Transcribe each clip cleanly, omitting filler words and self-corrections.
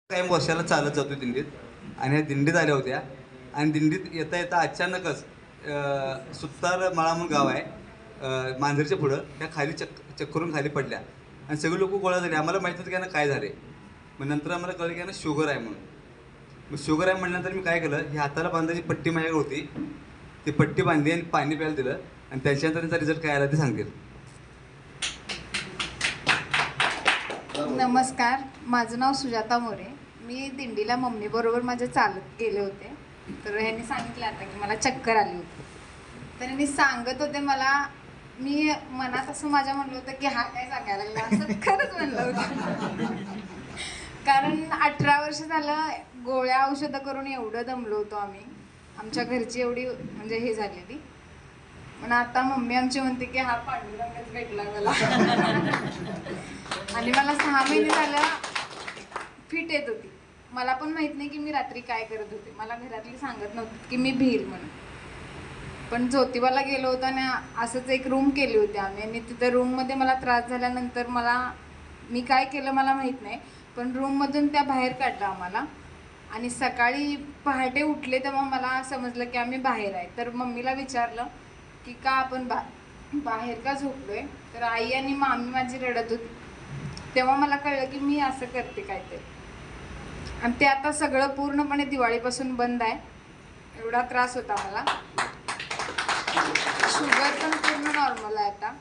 काही वर्षाला चालत जातो दिंडीत आणि ह्या दिंडीत आल्या होत्या आणि दिंडीत येता येता अचानकच सुतार मळा म्हणून गाव आहे मांजरच्या पुढं त्या खाली चक्करून खाली पडल्या आणि सगळे लोक गोळा झाले. आम्हाला माहीत नव्हतं की यांना काय झाले. मग नंतर आम्हाला कळलं की यांना शुगर आहे म्हणून. मग शुगर आहे म्हटल्यानंतर मी काय केलं, ही हाताला बांधायची पट्टी माझ्याकडे होती, ती पट्टी बांधली आणि पाणी प्यायला दिलं आणि त्याच्यानंतर त्यांचा रिझल्ट काय आला ते सांगेल. नमस्कार, माझं नाव सुजाता मोरे. मी दिंडीला मम्मीबरोबर माझ्या चालत गेले होते. तर ह्यांनी सांगितलं आता की मला चक्कर आली होती. तर ह्यांनी सांगत होते मला, मी मनात असं माझ्या म्हणलं होतं की हा काय सांगायला लागला, असं खरंच म्हणलं होतं. कारण 18 वर्ष झालं गोळ्या औषधं करून एवढं दमलो होतो आम्ही, आमच्या घरची एवढी म्हणजे हे झालेली. पण आता मम्मी आमची म्हणते की हा पांडुरंगच भेटला मला. आणि मला 6 महिने झालं फिट येत होती. मला पण माहीत नाही की मी रात्री काय करत होते. मला घरातली सांगत नव्हती की मी भिल म्हणून. पण ज्योतिबाला गेलो होतो आणि असंच एक रूम केली होती आम्ही आणि तिथं रूममध्ये मला त्रास झाल्यानंतर मी काय केलं मला माहीत नाही, पण रूममधून त्या बाहेर काढलं आम्हाला. आणि सकाळी पहाटे उठले तेव्हा मला समजलं की आम्ही बाहेर आहे. तर मम्मीला विचारलं की का आपण बाहेर का झोपलोय. तर आई आणि मामी माझी रडत होती. तेव्हा मला कळलं की मी असं करते काहीतरी. आणि ते आता सगळं पूर्णपणे दिवाळीपासून बंद आहे. एवढा त्रास होता मला. शुगर पण पूर्ण नॉर्मल आहे आता.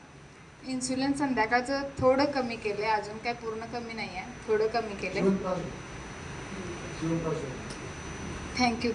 इन्सुलिन संध्याकाळचं थोडं कमी केलं आहे, अजून काय पूर्ण कमी नाही आहे, थोडं कमी केलं आहे. थँक्यू.